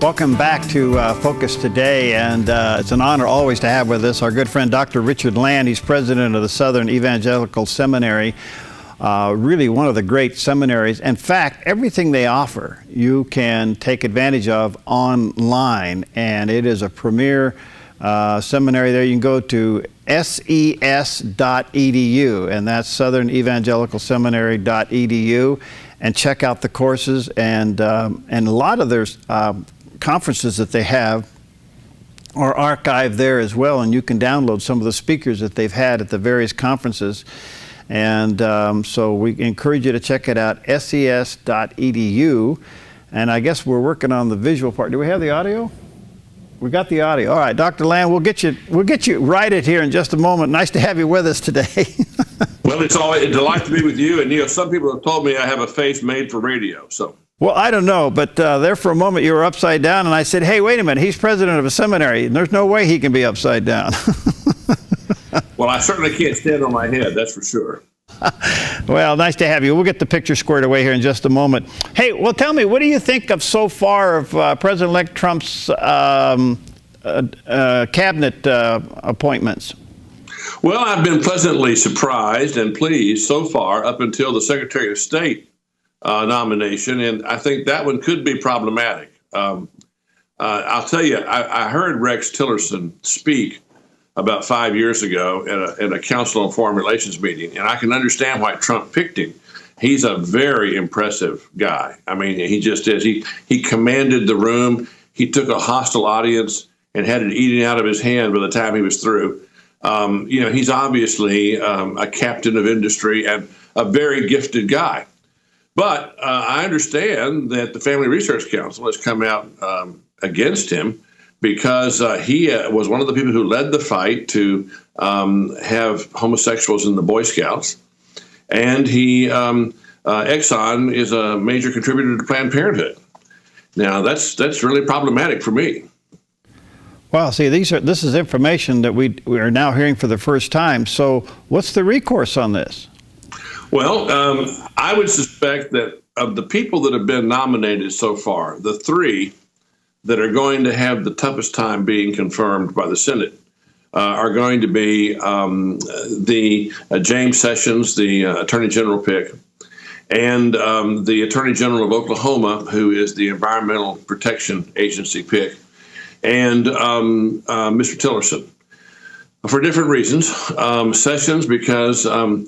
Welcome back to Focus Today, and it's an honor always to have with us our good friend Dr. Richard Land. He's president of the Southern Evangelical Seminary, really one of the great seminaries. In fact, everything they offer you can take advantage of online, and it is a premier seminary there. You can go to ses.edu, and that's Southern Evangelical Seminary.edu, and check out the courses, and a lot of their conferences that they have are archived there as well, and you can download some of the speakers that they've had at the various conferences. And so we encourage you to check it out, ses.edu. And I guess we're working on the visual part. Do we have the audio? We got the audio. All right, Dr. Land, we'll get you righted here in just a moment. Nice to have you with us today. Well, it's always a delight to be with you. And some people have told me I have a face made for radio. So. Well, I don't know, but there for a moment you were upside down, and I said, hey, wait a minute, he's president of a seminary, and there's no way he can be upside down. Well, I certainly can't stand on my head, that's for sure. Well, nice to have you. We'll get the picture squared away here in just a moment. Hey, well, tell me, what do you think of so far of President-elect Trump's cabinet appointments? Well, I've been pleasantly surprised and pleased so far up until the Secretary of State nomination, and I think that one could be problematic. I'll tell you, I heard Rex Tillerson speak about 5 years ago at a Council on Foreign Relations meeting, and I can understand why Trump picked him. He's a very impressive guy. I mean, he just is. He commanded the room. He took a hostile audience and had it eaten out of his hand by the time he was through. He's obviously a captain of industry and a very gifted guy. But I understand that the Family Research Council has come out against him because he was one of the people who led the fight to have homosexuals in the Boy Scouts. And Exxon is a major contributor to Planned Parenthood. Now, that's really problematic for me. Well, see, this is information that we are now hearing for the first time. So what's the recourse on this? Well, I would suspect that of the people that have been nominated so far, the three that are going to have the toughest time being confirmed by the Senate are going to be James Sessions, the Attorney General pick, and the Attorney General of Oklahoma, who is the Environmental Protection Agency pick, and Mr. Tillerson. For different reasons. Sessions, because they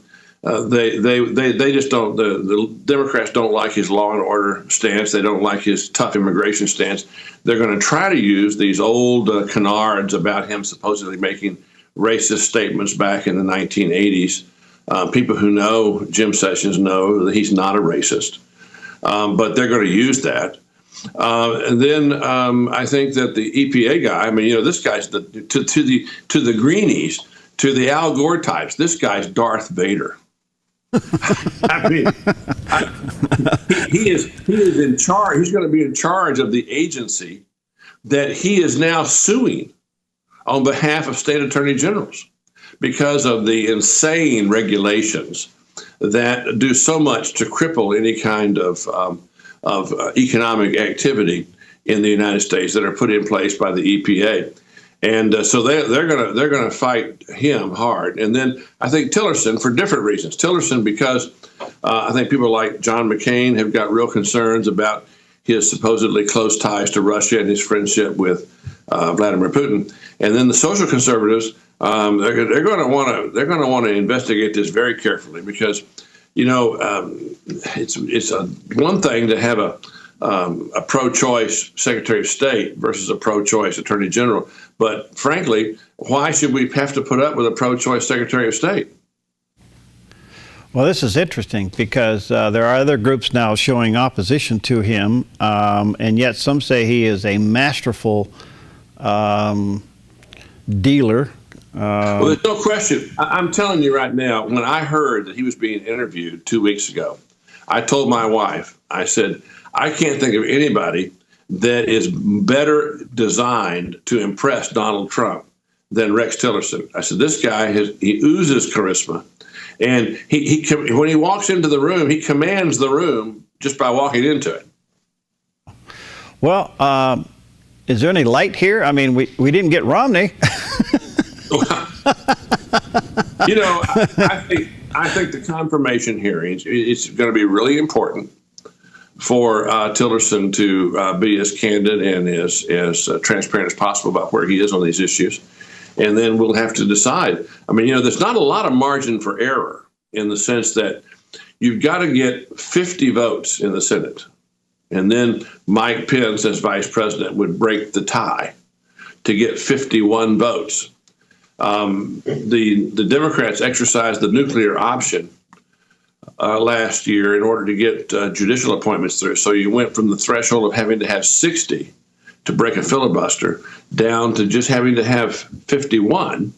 just don't, the Democrats don't like his law and order stance. They don't like his tough immigration stance. They're going to try to use these old canards about him supposedly making racist statements back in the 1980s. People who know Jim Sessions know that he's not a racist, but they're going to use that. And then I think that the EPA guy, I mean, this guy's to the Greenies, to the Al Gore types, this guy's Darth Vader. I mean, he is in charge. He's going to be in charge of the agency that he is now suing on behalf of state attorney generals because of the insane regulations that do so much to cripple any kind of economic activity in the United States that are put in place by the EPA. And so they're going to fight him hard. And then I think Tillerson for different reasons. Tillerson because I think people like John McCain have got real concerns about his supposedly close ties to Russia and his friendship with Vladimir Putin. And then the social conservatives, they're going to want to investigate this very carefully because it's one thing to have a pro-choice Secretary of State versus a pro-choice Attorney General. But frankly, why should we have to put up with a pro-choice Secretary of State? Well, this is interesting because there are other groups now showing opposition to him, and yet some say he is a masterful dealer. Well, there's no question. I'm telling you right now, when I heard that he was being interviewed 2 weeks ago, I told my wife, I said, I can't think of anybody that is better designed to impress Donald Trump than Rex Tillerson. I said, this guy, he oozes charisma. And when he walks into the room, he commands the room just by walking into it. Well, is there any light here? I mean, we didn't get Romney. You know, I think the confirmation hearings, it's going to be really important for Tillerson to be as candid and as transparent as possible about where he is on these issues. And then we'll have to decide. I mean, you know, there's not a lot of margin for error in the sense that you've got to get 50 votes in the Senate. And then Mike Pence, as vice president, would break the tie to get 51 votes. The Democrats exercised the nuclear option last year in order to get judicial appointments through. So you went from the threshold of having to have 60 to break a filibuster down to just having to have 51,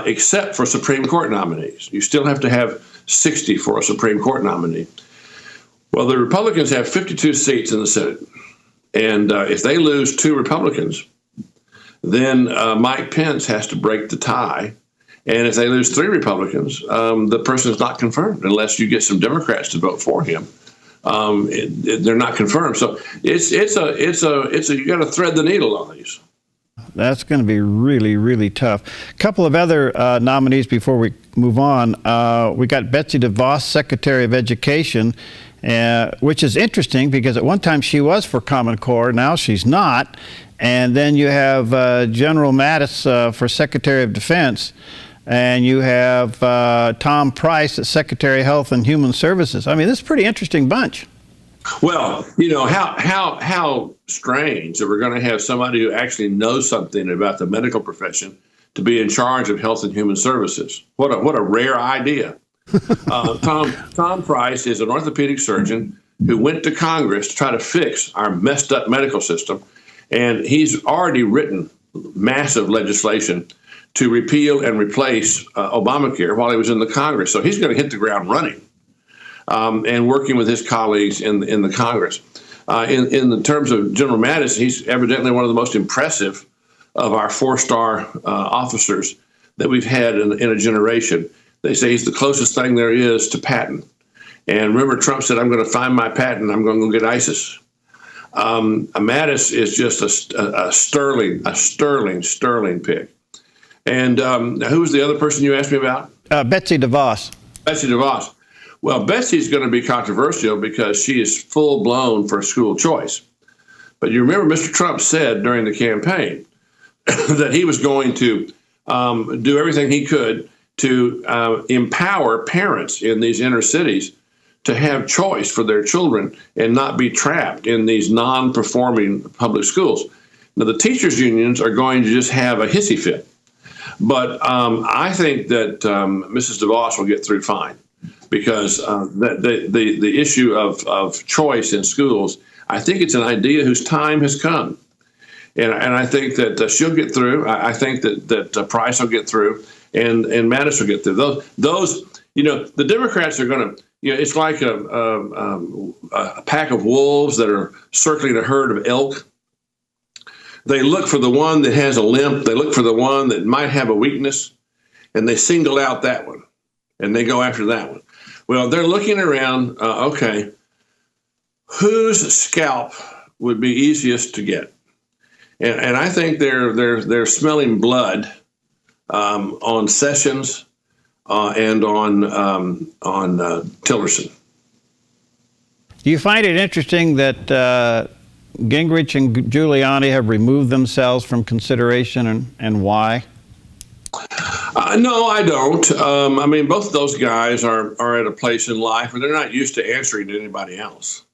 except for Supreme Court nominees. You still have to have 60 for a Supreme Court nominee. Well, the Republicans have 52 seats in the Senate. And if they lose 2 Republicans, then Mike Pence has to break the tie. And if they lose 3 Republicans, the person is not confirmed unless you get some Democrats to vote for him. They're not confirmed. So it's you got to thread the needle on these. That's going to be really, really tough. A couple of other nominees before we move on. We got Betsy DeVos, Secretary of Education, which is interesting because at one time she was for Common Core. Now she's not. And then you have General Mattis for Secretary of Defense. And you have Tom Price as Secretary of Health and Human Services. I mean, this is a pretty interesting bunch. Well, you know, how strange that we're going to have somebody who actually knows something about the medical profession to be in charge of Health and Human Services. What a rare idea. Tom Price is an orthopedic surgeon who went to Congress to try to fix our messed up medical system. And he's already written massive legislation to repeal and replace Obamacare while he was in the Congress. So he's going to hit the ground running and working with his colleagues in the Congress. In the terms of General Mattis, he's evidently one of the most impressive of our 4-star officers that we've had in a generation. They say he's the closest thing there is to Patton. And remember, Trump said, I'm going to find my Patton. I'm going to go get ISIS. Mattis is just a sterling pick. And who was the other person you asked me about? Betsy DeVos. Betsy DeVos. Well, Betsy's going to be controversial because she is full-blown for school choice. But you remember Mr. Trump said during the campaign that he was going to do everything he could to empower parents in these inner cities to have choice for their children and not be trapped in these non-performing public schools. Now, the teachers' unions are going to just have a hissy fit. But I think that Mrs. DeVos will get through fine because the issue of choice in schools, I think it's an idea whose time has come. And I think that she'll get through. I think that Price will get through and Mattis will get through. Those, you know, the Democrats are going to, you know, it's like a pack of wolves that are circling a herd of elk. They look for the one that has a limp. They look for the one that might have a weakness, and they single out that one, and they go after that one. Well, they're looking around, okay, whose scalp would be easiest to get? And I think they're smelling blood on Sessions and on Tillerson. Do you find it interesting that Gingrich and Giuliani have removed themselves from consideration, and why? No, I don't. I mean, both of those guys are at a place in life where they're not used to answering to anybody else.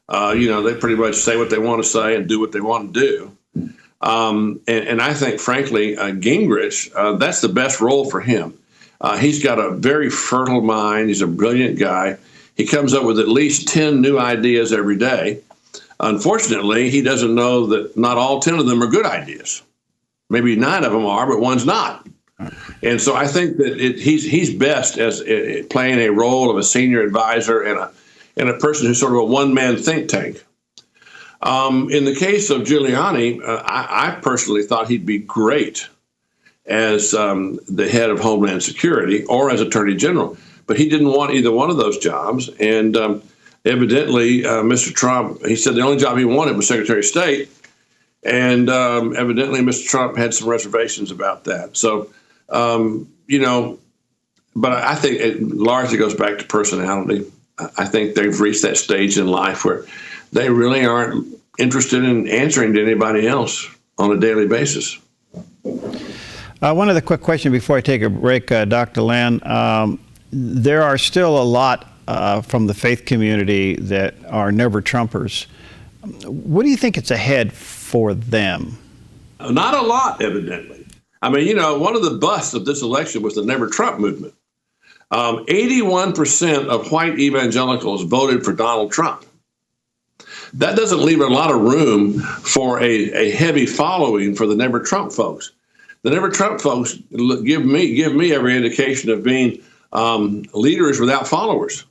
You know, they pretty much say what they want to say and do what they want to do. And I think, frankly, Gingrich, that's the best role for him. He's got a very fertile mind. He's a brilliant guy. He comes up with at least 10 new ideas every day. Unfortunately, he doesn't know that not all 10 of them are good ideas. Maybe 9 of them are, but one's not. And so I think that he's best as playing a role of a senior advisor and a person who's sort of a one-man think tank. In the case of Giuliani, I personally thought he'd be great as the head of Homeland Security or as Attorney General. But he didn't want either one of those jobs. And evidently, Mr. Trump, he said the only job he wanted was Secretary of State. And evidently, Mr. Trump had some reservations about that. So, you know, but I think it largely goes back to personality. I think they've reached that stage in life where they really aren't interested in answering to anybody else on a daily basis. One other quick question before I take a break, Dr. Land. There are still a lot from the faith community that are never Trumpers. What do you think it's ahead for them? Not a lot, evidently. I mean, you know, one of the busts of this election was the Never Trump movement. 81% of white evangelicals voted for Donald Trump. That doesn't leave a lot of room for a heavy following for the Never Trump folks. The Never Trump folks give me every indication of being leaders without followers.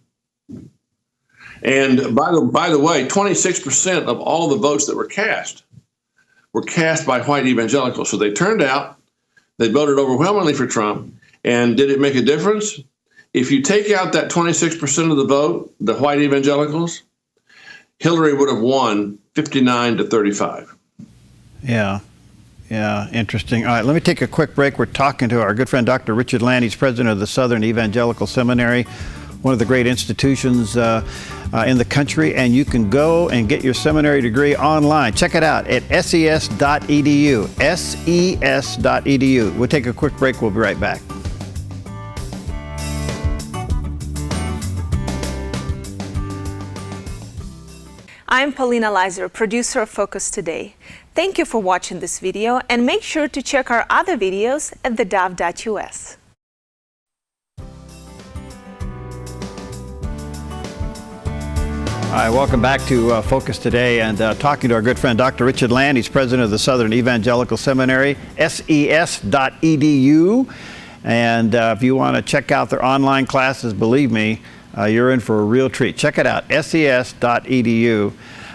And by the way, 26% of all the votes that were cast by white evangelicals. So they turned out, they voted overwhelmingly for Trump. And did it make a difference? If you take out that 26% of the vote, the white evangelicals, Hillary would have won 59-35. Yeah. Yeah, interesting. All right, let me take a quick break. We're talking to our good friend, Dr. Richard Land. He's president of the Southern Evangelical Seminary, one of the great institutions in the country. And you can go and get your seminary degree online. Check it out at ses.edu, ses.edu. We'll take a quick break. We'll be right back. I'm Paulina Leiser, producer of Focus Today. Thank you for watching this video, and make sure to check our other videos at theDove.us. All right, welcome back to Focus Today, and talking to our good friend Dr. Richard Land. He's president of the Southern Evangelical Seminary, ses.edu. And if you want to check out their online classes, believe me, you're in for a real treat. Check it out, ses.edu.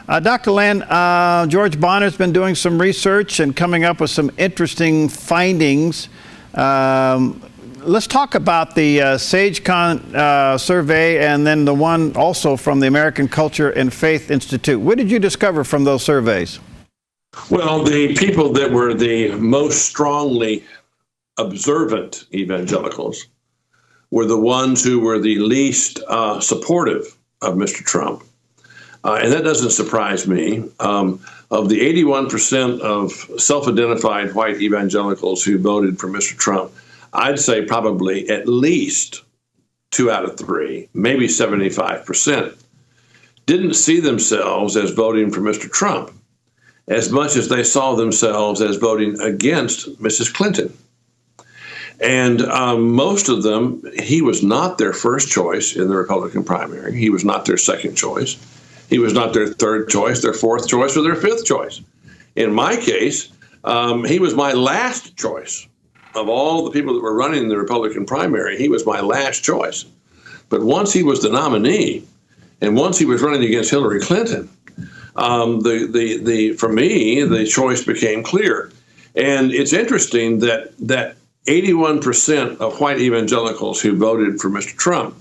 Dr. Land, George Bonner's been doing some research and coming up with some interesting findings. Let's talk about the SageCon survey and then the one also from the American Culture and Faith Institute. What did you discover from those surveys? Well, the people that were the most strongly observant evangelicals were the ones who were the least supportive of Mr. Trump. And that doesn't surprise me. Of the 81% of self-identified white evangelicals who voted for Mr. Trump, I'd say probably at least 2 out of 3, maybe 75%, didn't see themselves as voting for Mr. Trump as much as they saw themselves as voting against Mrs. Clinton. And most of them, he was not their first choice in the Republican primary. He was not their second choice. He was not their third choice, their fourth choice, or their fifth choice. In my case, he was my last choice. Of all the people that were running the Republican primary, he was my last choice. But once he was the nominee, and once he was running against Hillary Clinton, for me, the choice became clear. And it's interesting that 81% of white evangelicals who voted for Mr. Trump,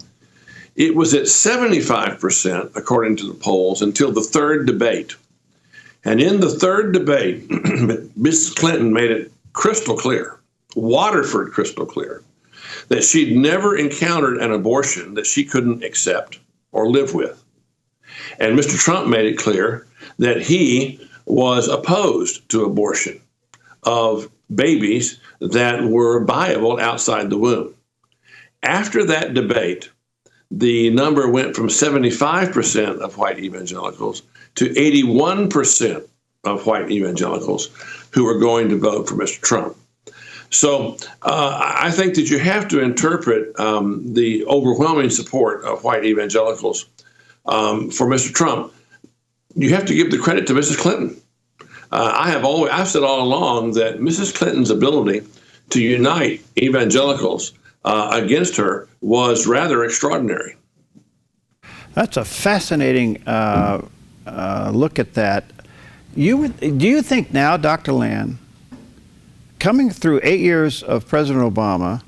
it was at 75%, according to the polls, until the third debate. And in the third debate, Mrs. Clinton made it crystal clear, Waterford crystal clear, that she'd never encountered an abortion that she couldn't accept or live with. And Mr. Trump made it clear that he was opposed to abortion of babies that were viable outside the womb. After that debate, the number went from 75% of white evangelicals to 81% of white evangelicals who were going to vote for Mr. Trump. So I think that you have to interpret the overwhelming support of white evangelicals for Mr. Trump. You have to give the credit to Mrs. Clinton. I've said all along that Mrs. Clinton's ability to unite evangelicals against her was rather extraordinary. That's a fascinating look at that. Do you think now, Dr. Land, coming through 8 years of President Obama,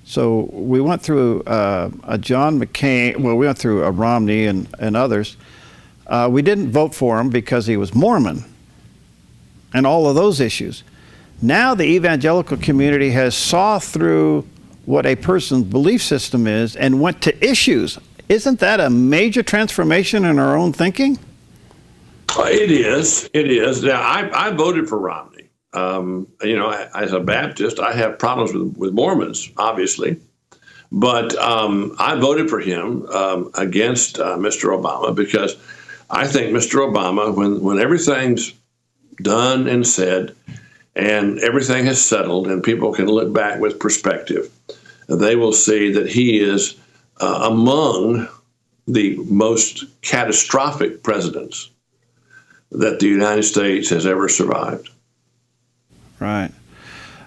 so we went through a John McCain, well, we went through a Romney and others. We didn't vote for him because he was Mormon and all of those issues. Now the evangelical community has saw through what a person's belief system is and went to issues. Isn't that a major transformation in our own thinking? It is. It is. Now, I voted for Romney. You know, as a Baptist, I have problems with Mormons, obviously. But I voted for him against Mr. Obama because I think Mr. Obama, when everything's done and said and everything has settled and people can look back with perspective, they will see that he is among the most catastrophic presidents that the United States has ever survived. Right.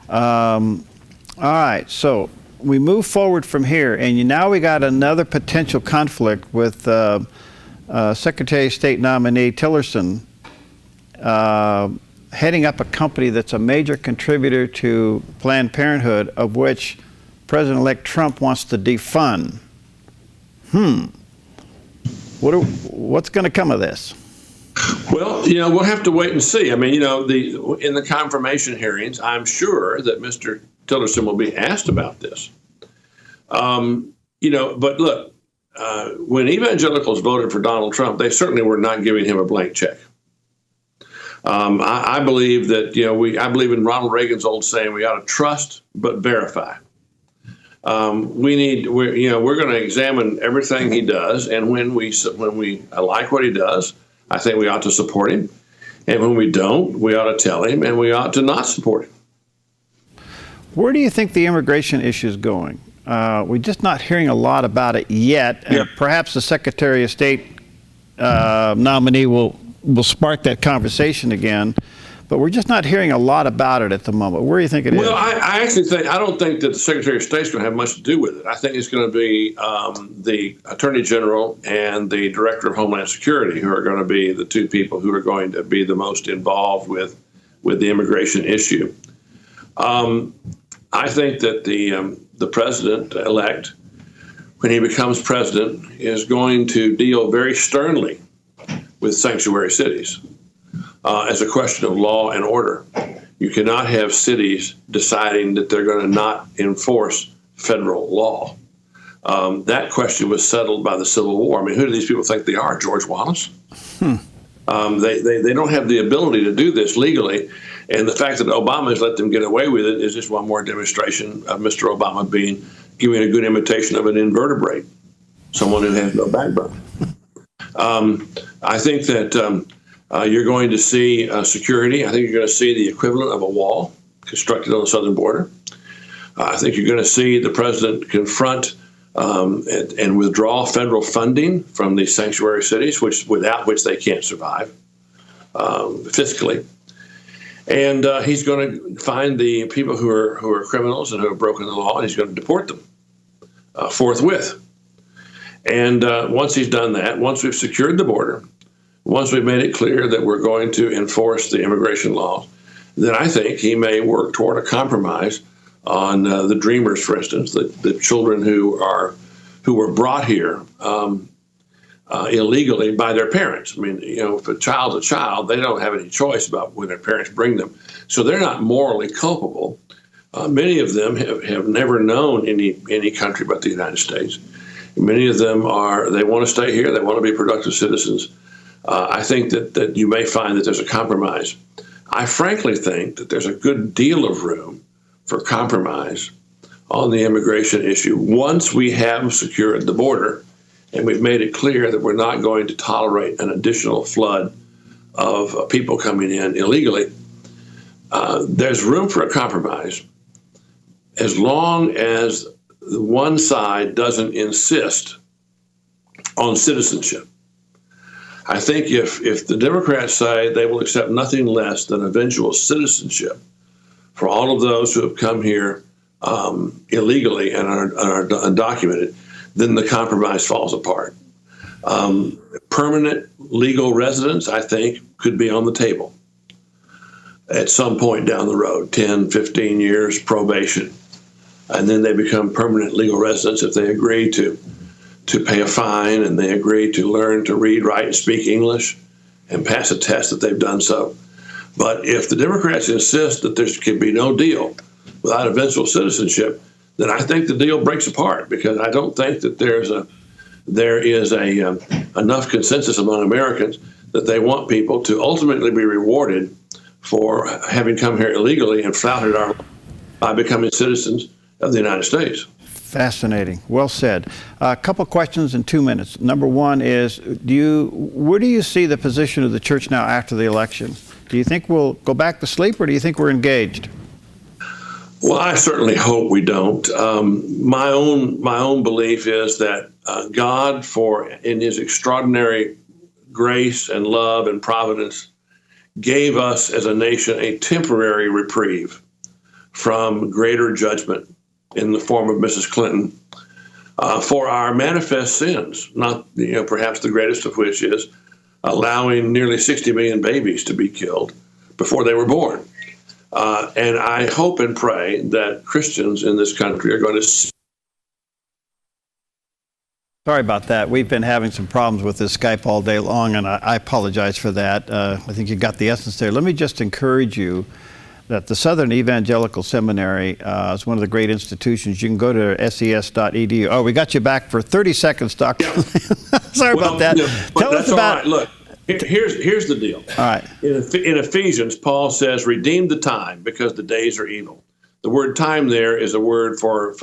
All right. So we move forward from here, and now we got another potential conflict with Secretary of State nominee Tillerson heading up a company that's a major contributor to Planned Parenthood, of which President-elect Trump wants to defund. What's going to come of this? Well, you know, we'll have to wait and see. I mean, you know, in the confirmation hearings, I'm sure that Mr. Tillerson will be asked about this. You know, but look, when evangelicals voted for Donald Trump, they certainly were not giving him a blank check. I believe that, you know, I believe in Ronald Reagan's old saying, we ought to trust but verify. We're going to examine everything he does, and when we like what he does, I think we ought to support him. And when we don't, we ought to tell him, and we ought to not support him. Where do you think the immigration issue is going? We're just not hearing a lot about it yet. Yeah. And perhaps the Secretary of State nominee will spark that conversation again. But we're just not hearing a lot about it at the moment. Where do you think it is? Well, I actually think, I don't think that the Secretary of State is going to have much to do with it. I think it's going to be the Attorney General and the Director of Homeland Security who are going to be the two people who are going to be the most involved with the immigration issue. I think that the president-elect, when he becomes president, is going to deal very sternly with sanctuary cities. As a question of law and order. You cannot have cities deciding that they're going to not enforce federal law. That question was settled by the Civil War. I mean, who do these people think they are? George Wallace? They don't have the ability to do this legally. And the fact that Obama has let them get away with it is just one more demonstration of Mr. Obama giving a good imitation of an invertebrate, someone who has no backbone. I think that you're going to see security. I think you're going to see the equivalent of a wall constructed on the southern border. I think you're going to see the president confront and withdraw federal funding from these sanctuary cities, without which they can't survive fiscally. And he's going to find the people who are criminals and who have broken the law, and he's going to deport them forthwith. And once he's done that, once we've secured the border, once we've made it clear that we're going to enforce the immigration laws, then I think he may work toward a compromise on the Dreamers, for instance, the children who were brought here illegally by their parents. I mean, you know, if a child's a child, they don't have any choice about when their parents bring them. So they're not morally culpable. Many of them have never known any country but the United States. Many of them they want to stay here. They want to be productive citizens. I think that you may find that there's a compromise. I frankly think that there's a good deal of room for compromise on the immigration issue once we have secured the border and we've made it clear that we're not going to tolerate an additional flood of people coming in illegally. There's room for a compromise as long as one side doesn't insist on citizenship. I think if the Democrats say they will accept nothing less than eventual citizenship for all of those who have come here illegally and are undocumented, then the compromise falls apart. Permanent legal residence, I think, could be on the table. at some point down the road, 10, 15 years probation. And then they become permanent legal residents if they agree to pay a fine and they agree to learn to read, write, and speak English and pass a test that they've done so. But if the Democrats insist that there can be no deal without eventual citizenship, then I think the deal breaks apart, because I don't think that there is enough consensus among Americans that they want people to ultimately be rewarded for having come here illegally and flouted our by becoming citizens of the United States. Fascinating. Well said. A couple questions in 2 minutes. Number one is, where do you see the position of the church now after the election? Do you think we'll go back to sleep, or do you think we're engaged? Well, I certainly hope we don't. My own belief is that God, in His extraordinary grace and love and providence, gave us as a nation a temporary reprieve from greater judgment in the form of Mrs. Clinton for our manifest sins, not perhaps the greatest of which is allowing nearly 60 million babies to be killed before they were born. And I hope and pray that Christians in this country are going to see. Sorry about that. We've been having some problems with this Skype all day long, and I apologize for that. I think you got the essence there. Let me just encourage you that the Southern Evangelical Seminary is one of the great institutions. You can go to ses.edu. Oh, we got you back for 30 seconds, Dr. Yeah. Sorry about that. Tell us about. Right. Look, here's the deal. All right. In Ephesians, Paul says, "Redeem the time, because the days are evil." The word "time" there is a word for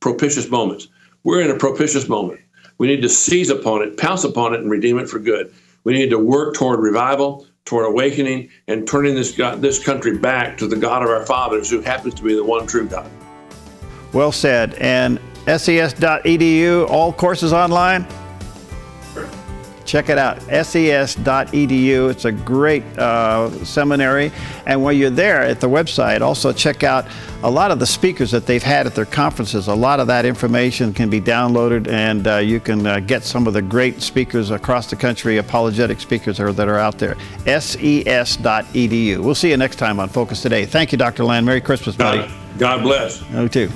propitious moments. We're in a propitious moment. We need to seize upon it, pounce upon it, and redeem it for good. We need to work toward revival, toward awakening, and turning this country back to the God of our fathers, who happens to be the one true God. Well said. And ses.edu, all courses online? Check it out, ses.edu. It's a great seminary. And while you're there at the website, also check out a lot of the speakers that they've had at their conferences. A lot of that information can be downloaded, and you can get some of the great speakers across the country, apologetic speakers that are out there. ses.edu. We'll see you next time on Focus Today. Thank you, Dr. Land. Merry Christmas, buddy. God bless. You too.